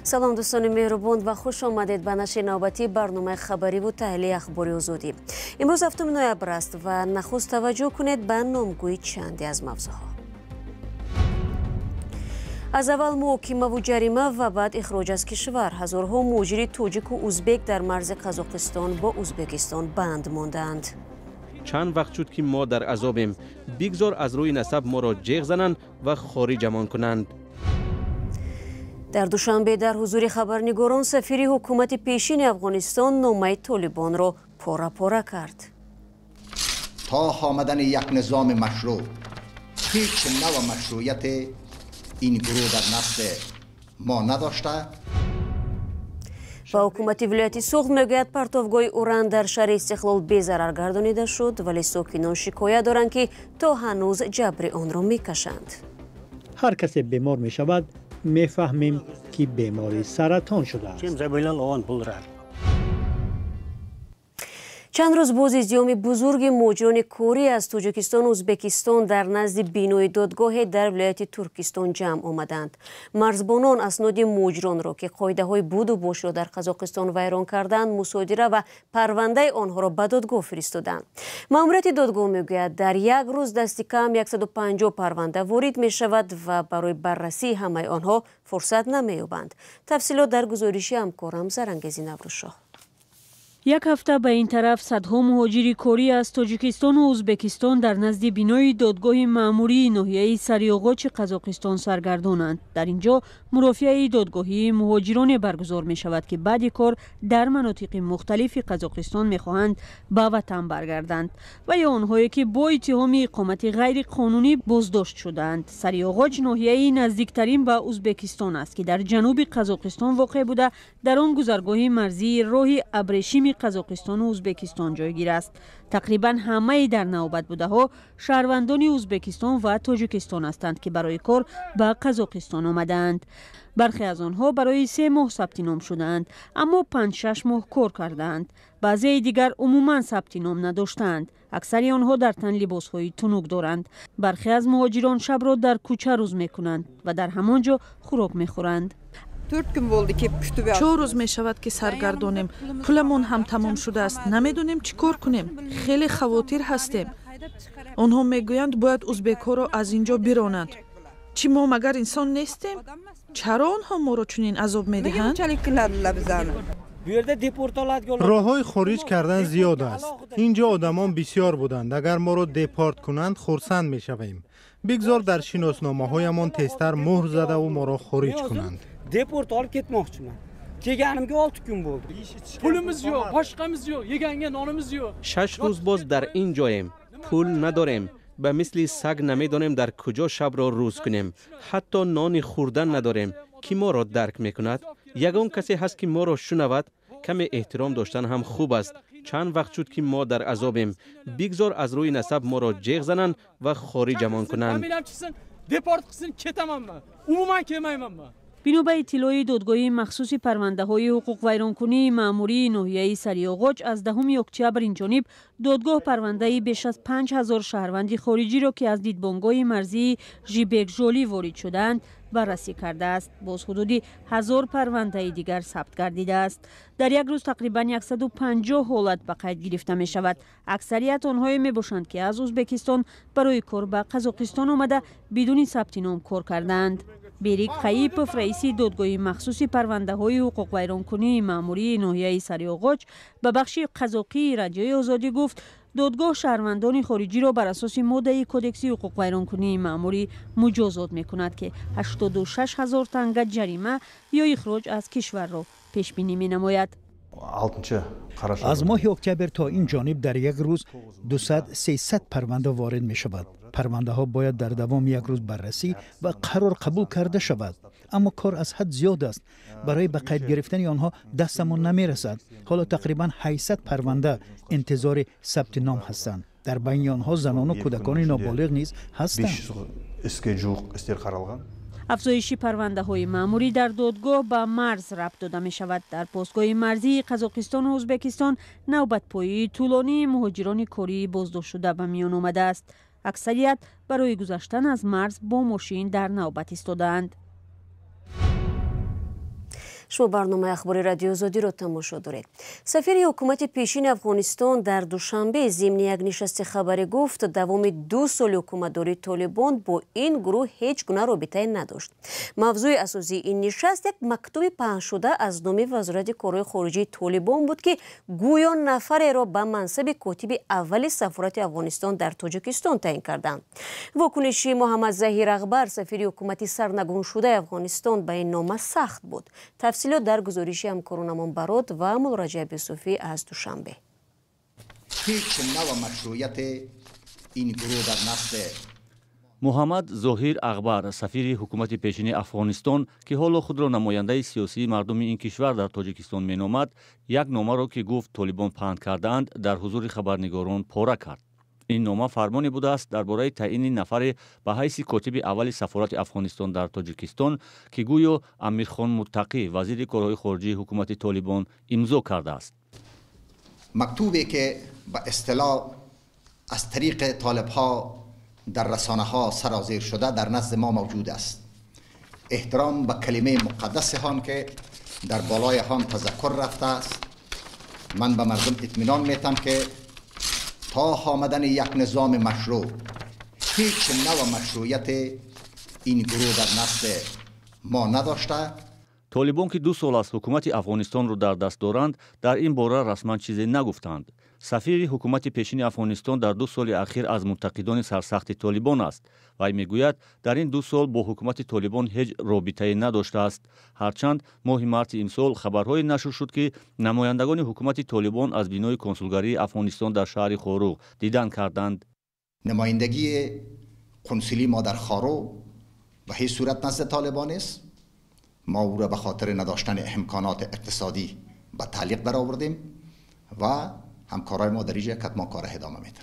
سلام دوستان مهربان و خوش آمدید به نشر نوبتی برنامه خبری و تحلیل اخباری آزادی. امروز هفتم نوامبر است و نخست توجه کنید به نامگویی چندی از موضوعها. از اول محاکمه و جریمه و بعد اخراج از کشور، هزارها مهاجر تاجیک و ازبک در مرز قزاقستان با ازبکستان بند ماندند. چند وقت شد که ما در عذابیم، بگذار از روی نسب ما را جیغ زنند و خارجمان کنند. در دوشنبه در حضور خبرنگاران سفیر حکومت پیشین افغانستان نامه طالبان را پاره پاره کرد. تا آمدن یک نظام مشروع، هیچ نوع مشروعیت این گروه در نسل ما نداشته. و حکومت ولایت سوخت میگوید پرتابگاه اوران در شهر استقلال بی‌ضرر گردانیده شد، ولی ساکنان شکایت دارند که تا هنوز جبر آن را میکشند. هر کسی بیمار می شود میفهمیم که بیماری سرطان شده است. چند روز باز ازدحام بزرگ مهاجران کوری از تاجیکستان و ازبکستان در نزد بینای دادگاه در ولایت ترکستان جمع آمدند. مرزبانان اسناد مهاجران را که قاعده‌های بود و باش را در قزاقستان ویران کردند مصادره و پرونده آنها را به دادگاه فرستادند. ماموریت دادگاه میگوید در یک روز دست کم 150 پرونده وارد می شود و برای بررسی همه آنها فرصت نمی‌یابند. تفصیلات در گزارش همکارم زرنگزی نوروزشاه. یک هفته به این طرف صدها مهاجر کوری از تاجیکستان و ازبکستان در نزد بینای دادگاه مأموری ناحیه سریاغاچ قزاقستان سرگردانند. در اینجا مرافعه دادگاهی مهاجران برگزار می شود که بعد کار در مناطق مختلف قزاقستان می خواهند به وطن برگردند و یا آنهایی که با اتهام اقامت غیر قانونی بازداشت شدند. سریاغاچ ناحیه نزدیکترین به ازبکستان است که در جنوب قزاقستان واقع بوده. در آن گذرگاه مرزی راه ابریشم قزاقستان و ازبکستان جایگیر است. تقریبا همه در نوبت بوده ها شهروندان ازبکستان و تاجیکستان هستند که برای کار به قزاقستان آمدند. برخی از آنها برای 3 ماه ثبت نام شدند اما 5-6 ماه کار کردند. بعضی دیگر عموما ثبت نام نداشتند. اکثر آنها در تن لباس‌های تنوک دارند. برخی از مهاجران شب را در کوچه روز می‌کنند و در همانجا خوراک می‌خورند. 4 روز می شود که سرگردانیم. پولمون هم تمام شده است. نمیدونیم چی کار کنیم. خیلی خواطر هستیم. آنها میگویند باید ازبک ها را از اینجا برانند. چی ما مگر انسان نیستیم؟ چرا آنها ما را چنین عذاب میدهند؟ راههای خارج کردن زیاد است. اینجا آدمان بسیار بودند. اگر ما را دپارت کنند خرسند میشویم. بگذار در شناسنامه‌هایمان تستر مهر زده و ما را خارج کنند. Deport olib ketmoqchiman. Kelganimga 6 kun bo'ldi. Pulimiz yo'q, boshqamiz yo'q, yeganga nonimiz yo'q. 6 روز باز در این جاییم. پول نداریم. به مثل سگ نمیدانیم در کجا شب را روز کنیم. حتی نان خوردن نداریم. کی ما را درک میکند؟ یگان کسی هست که ما را شنود. کم احترام داشتن هم خوب است. چند وقت شد که ما در عذابیم. بگذار از روی نسب ما را جیغ زنند و خارجمان کنند. Deport qilsin ketamanman. Umuman kelmaymanman. بنابر اطلاع دادگاه مخصوص پرونده های حقوق ویرانکنی مأموری ناحیه سریاغاچ از 10 اکتبر این جانب دادگاه پرونده بیش از 5000 شهروند خارجی را که از دیدبانگاه مرزی ژیبکژولی وارد شدند بررسی کرده است. باز حدود 1000 پرونده دیگر ثبت گردیده است. در یک روز تقریبا 150 حالت به قید گرفته می شود. اکثریت آنها می باشند که از ازبکستان برای کار به قزاقستان آمده بدون ثبت نام کار کردند. بیریک خییپوف رئیس دادگاه مخصوص پرونده های حقوق ویرانکنی مأموری ناحیه سریاغاچ به بخش قزاقی رادیوی آزادی گفت دادگاه شهروندان خارجی را بر اساس ماده کدکس حقوق ویرانکنی مأموری مجازات می‌کند که 86000 تنگه جریمه یا اخراج از کشور را پیش بینی می‌نماید. از ماه اکتبر تا این جانب در یک روز 200-300 پرونده وارد می شود. پرونده ها باید در دوام یک روز بررسی و قرار قبول کرده شود. اما کار از حد زیاد است. برای به قید گرفتن آنها دستمون نمی رسد. حالا تقریبا 800 پرونده انتظار ثبت نام هستند. در بین آنها زنان و کودکان نابالغ نیز هستند. افزایش پرونده های مأموری در دادگاه به مرز ربط داده می شود. در پاسگاه مرزی قزاقستان و ازبکستان نوبت پایی طولانی مهاجران کوری بازداشت شده به میان آمده است. اکثریت برای گذشتن از مرز با ماشین در نوبت ایستادند. شما برنامه اخباری رادیو آزادی را تماشا دارید. سفیر حکومت پیشین افغانستان در دوشنبه ضمن یک نشست خبری گفت دوام 2 سال حکومتداری طالبان با این گروه هیچ گونه رابطه نداشت. موضوع اساسی این نشست یک مکتوب پهن شده از نام وزارت کارهای خارجه طالبان بود که گویا نفر را به منصب کاتب اول سفارت افغانستان در تاجیکستان تعیین کردند. واکنش محمد ظهیر اغبر سفیر حکومت سرنگون شده افغانستان به این نامه سخت بود. تفصیلات در گزارش همکارانمان برات و ملرجع بیوسفی از دوشنبه. هیچ نوع مشروعیت این گروه در نسل محمد ظهیر اغبر سفیر حکومت پیشین افغانستان که حالا خود را نماینده سیاسی مردم این کشور در تاجیکستان مینامد، یک نامه را که گفت طالبان پهن کردند در حضور خبرنگاران پاره کرد. این نامه فرمانی بوده است درباره تعیین نفر به حیث کاتب اول سفارت افغانستان در تاجیکستان که گویا امیرخان متقی وزیر کارهای خارجه حکومت طالبان امضا کرده است. مکتوبی که به اصطلاح از طریق طالب‌ها در رسانه‌ها سرازیر شده در نزد ما موجود است. احترام به کلمه مقدس هم که در بالای هم تذکر رفته است. من به مردم اطمینان میتم که تا آمدن یک نظام مشروع هیچ نوع مشروعیت این گروه در نسل ما نداشته. طالبان که 2 سال از حکومت افغانستان را در دست دارند در این باره رسما چیزی نگفتند. سفیر حکومت پیشین افغانستان در 2 سال اخیر از منتقدان سرسخت طالبان است. وی میگوید در این 2 سال با حکومت طالبان هیچ رابطه‌ای نداشته است. هرچند ماه مارس امسال خبرهای نشر شد که نمایندگان حکومت طالبان از بینای کنسولگری افغانستان در شهر خوروغ دیدن کردند. نمایندگی کنسولی ما در خوروغ به هیچ صورت نزد طالبان است. ما او را به خاطر نداشتن امکانات اقتصادی به تعلیق درآوردیم و همکارای ما در اینجا کتمان کار ادامه میدن.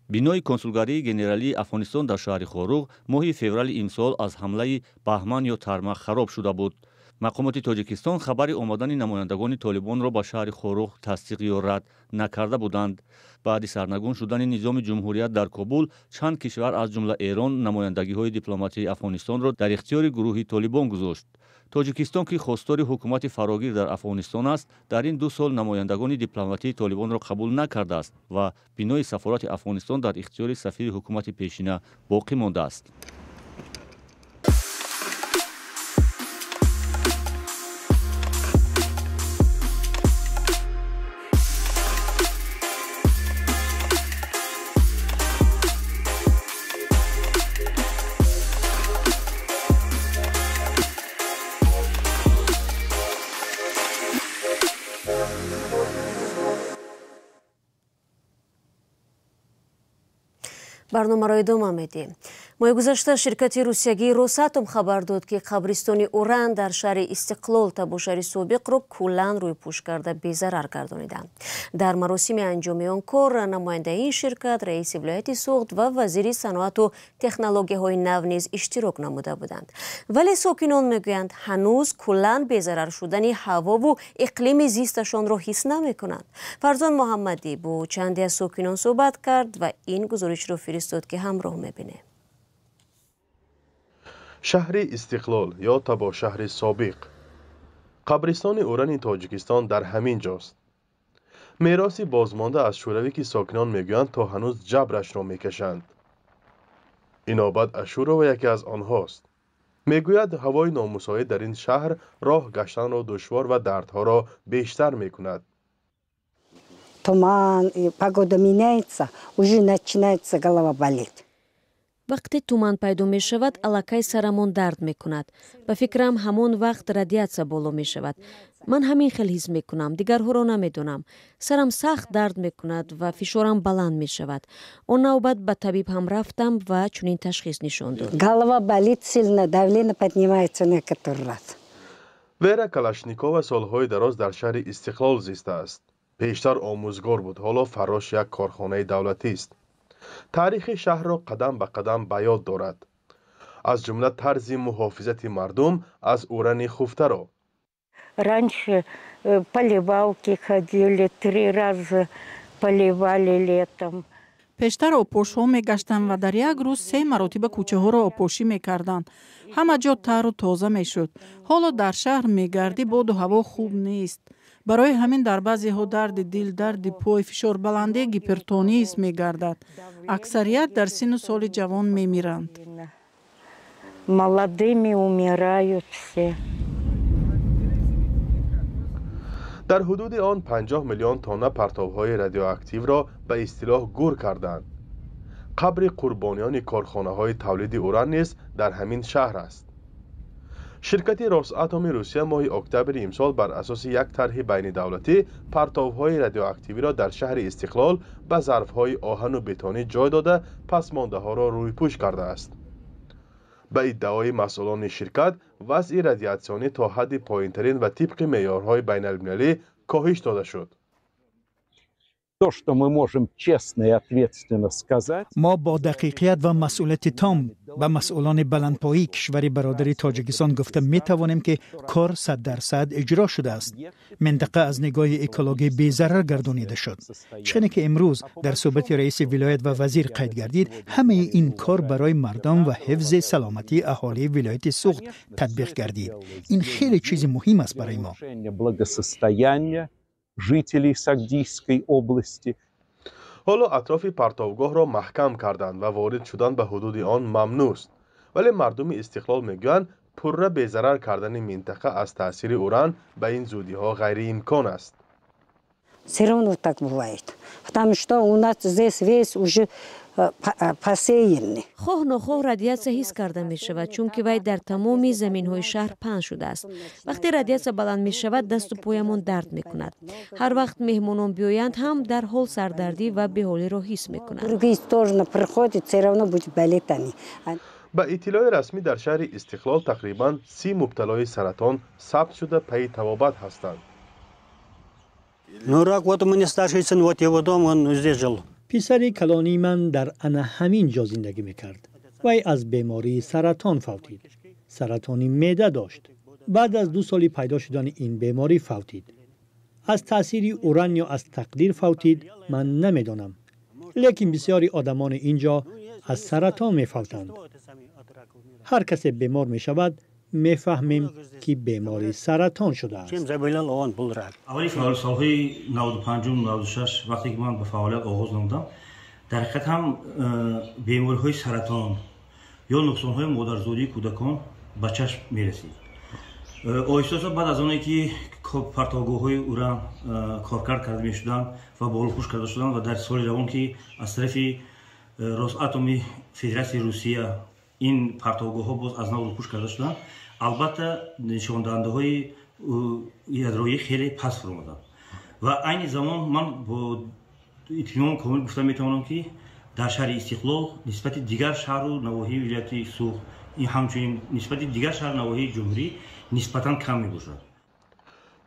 بینای کنسولگری گنرالی افغانستان در شهر خوروغ ماه فوریه امسال از حمله بهمن یا ترمخ خراب شده بود. مقامات تاجیکستان خبر آمدن نمایندگان طالبان را به شهر خوروغ تصدیق یا رد نکرده بودند. بعد سرنگون شدن نظام جمهوریت در کابل، چند کشور از جمله ایران نمایندگی‌های دیپلماتی افغانستان را در اختیار گروه طالبان گذاشت. تاجیکستان که خواستار حکومت فراگیر در افغانستان است، در این 2 سال نمایندگان دیپلماتی طالبان را قبول نکرده است و بینای سفارت افغانستان در اختیار سفیر حکومت پیشینه باقی مانده است. برنامه را ادامه میدیم. ماه گذشته شرکت روسیایی روساتوم خبر داد که قبرستان اوران در شهر استقلال تابوشهر سابق را کلاً روی پوش کرده بی‌ضرر گردانیدند. در مراسم انجام آن کار نماینده این شرکت، رئیس ولایت سوخت و وزیر صنعت و تکنولوژی‌های نو نیز اشتراک نموده بودند. ولی ساکنان میگویند هنوز کلاً بی‌ضرر شدن هوا و اقلیم زیستشان را حس نمی‌کنند. فرزان محمدی با چندی از ساکنان صحبت کرد و این گزارش را فرستاد که همراه می‌بینیم. شهر استقلال یا تابوشهر سابق، قبرستان اوران تاجیکستان در همین جاست. میراث بازمانده از شوروی که ساکنان میگویند تا هنوز جبرش را میکشند. این آباد اشورا و یکی از آنهاست. میگوید هوای نامساعد در این شهر راه گشتن را دشوار و دردها را بیشتر میکند. تمام погода меняется, уже начинается голова болеть. وقتی تومان پیدا می شود الکای سرمان درد می کند. به فکرم همون وقت رادیاسیون بالا می شود. من همین خیلی حس می کنم. دیگر ها را نمی دونم. سرم سخت درد می کند و فشارم بلند می شود. اون نوبت به طبیب هم رفتم و چنین تشخیص نشان داد. Голова болит сильно, давление поднимается некоторый раз. ویرا کلاشنیکووا سالهای دراز در شهر استقلال زیسته است. پیشتر آموزگار بود، حالا فراش یک کارخانه دولتی است. تاریخ شهر را قدم به قدم به یاد دارد. از جمله طرز محافظت مردم از اوران خفته را. Раньше поливалки ходили, 3 раза поливали летом. пештар опошҳо мегаштанд ва дар як рӯз 3 маротиба кӯчаҳоро опошӣ мекарданд. ҳама ҷо тару тоза мешуд. ҳоло дар шаҳр мегардӣ, боду ҳаво хуб нест. барои ҳамин дар баъзеҳо дарди дил, дарди пой, фишорбаландии гипертонист мегардад. аксарият дар синну соли ҷавон мемиранд. Молодыми умирают все. дар ҳудуди он 50 миллион тонна партовҳои радиоактивро ба истилоҳ гур карданд. қабри қурбониёни корхонаҳои тавлиди уран низ дар ҳамин шаҳр аст. ширкати Росатоми Русия моҳи октябри имсол бар асоси як тарҳи байнидавлатӣ партовҳои радиоактивиро дар шаҳри Истиқлол ба зарфҳои оҳану бетонӣ ҷой дода, пасмондаҳоро рӯйпӯш кардааст. ба иддаои масъулони ширкат, вазъи радиатсионӣ то ҳадди поинтарин ва тибқи меъёрҳои байналмилалӣ коҳиш дода шуд. мо бо дақиқият ва масъулияти том ба масъулони баландпоии кишвари бародари Тоҷикистон гуфта метавонем ки кор 100% иҷро шудааст. минтақа аз нигоҳи экологӣ безарар гардонида шуд. чуне ки имрӯз дар суҳбати раиси вилоят ва вазир қайд гардид, ҳамаи ин кор барои мардум ва ҳифзи саломатии аҳолии вилояти Суғд татбиқ гардид. ин хеле чизи муҳим аст барои мо. жителей Сагдийской области. ҳоло атрофи партовгоҳро маҳкам карданд ва ворид шудан ба ҳудуди он мамнӯъст. вале мардуми Истиқлол мегӯянд, пурра безарар кардани минтақа аз таъсири уран ба ин зудиҳо ғайриимкон аст. Все равно так бывает. Потому что у нас здесь весь уже посеянный. хоҳ нохоҳ радиатсия ҳис карда мешавад, чунки вай дар тамоми заминҳои шаҳр паҳн шудааст. вақте радиатсия баланд мешавад, дасту поямон дард мекунад. ҳар вақт меҳмонон биёянд ҳам дарҳол сардардӣ ва беҳолиро ҳис мекунанд. Другие тоже приходят, все равно будет болеть они. ба иттилои расмӣ дар шаҳри Истиқлол тақрибан 30 мубталои саратон сабт шуда пайи табобат ҳастанд. Ну, рак, вот у меня старший сын, вот его дом, он здесь жил. پسری کلانی من در انا همین جا زندگی میکرد. وی از بیماری سرطان فوتید. سرطانی معده داشت. بعد از 2 سال پیدا شدن این بیماری فوتید. از تأثیر اوران یا از تقدیر فوتید من نمیدانم. لیکن بسیاری آدمان اینجا از سرطان میفوتند. هر کسی بیمار میشود میفهمیم که بیماری سرطان شده است. اولی فعال سالهای 95 و 96 وقتی که من به فعالیت آغاز نمودم، در حقیقت هم بیماری‌های سرطان یا نقصان‌های مادرزادی کودکان به چشم می‌رسید. آهسته بعد از آنی که پرتابگاه‌های اوران کارکرد کرده می‌شدند و بالوپوش کرده شدند و در سال جوان که از طرف رосатоми فدراسیون روسیه این پرتابگاه‌ها باز از نو بالوپوش کرده شدند. البته نشاندهنده‌های یادرویی خیلی پس فرمودند و عین زمان من با اطمینان کامل گفته میتوانم که در شهر استقلال نسبت دیگر شهر و نواحی ولایت سوغد این همچنین نسبت دیگر شهر نواحی جمهوری نسبتاً کم میباشد.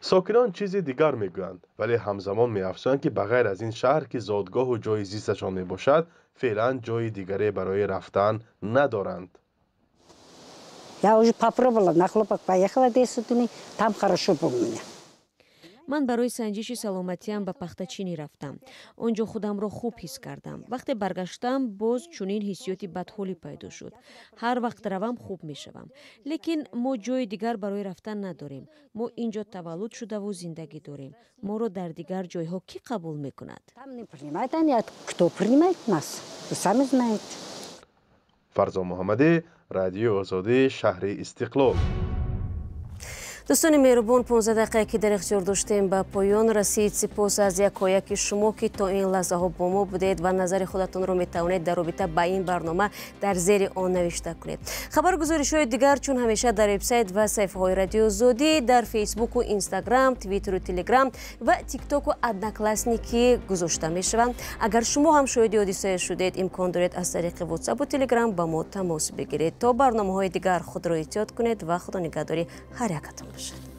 ساکنان چیزی دیگر میگویند ولی همزمان میافزایند که بغیر از این شهر که زادگاه و جای زیستشان میباشد فعلا جای دیگری برای رفتن ندارند. Я уже попробовала, на хлопок поехала 10 дней, там хорошо было у меня. ман барои санҷиши саломатиам ба пахтачинӣ рафтам. он ҷо худамро хуб ҳис кардам. вақте баргаштам, боз чунин ҳиссиёти бадҳолӣ пайдо шуд. ҳар вақт равам хуб мешавам. лекин мо ҷои дигар барои рафтан надорем. мо ин ҷо таваллуд шудаву зиндагӣ дорем. моро дар дигар ҷойҳо кӣ қабул мекунад? Там не принимают они, кто принимает нас? Вы сами знаете. фарзо муҳаммадӣ, радиои озодӣ, шаҳри Истиқлол. дӯстони меҳрубон, 15 дақиқа ки дар ихтиёр доштем ба поён расид. сипос аз якояки шумо ки то ин лаҳзаҳо бо мо будед ва назари худатонро метавонед дар робита ба ин барнома дар зери он навишта кунед. хабаргузоришҳои дигар чун ҳамеша дар вебсайт ва саҳифаҳои радиои озодӣ, дар фейсбуку, инстаграм, твиттеру, телеграм ва тиктоку одноклассники гузошта мешаванд. агар шумо ҳам шоҳиди ҳодисае шудед, имкон доред аз тариқи ватсапу телеграм ба мо тамос бигиред. то барномаҳои дигар худро эҳтиёт кунед ва худо нигаҳдори ҳар якатон бошад.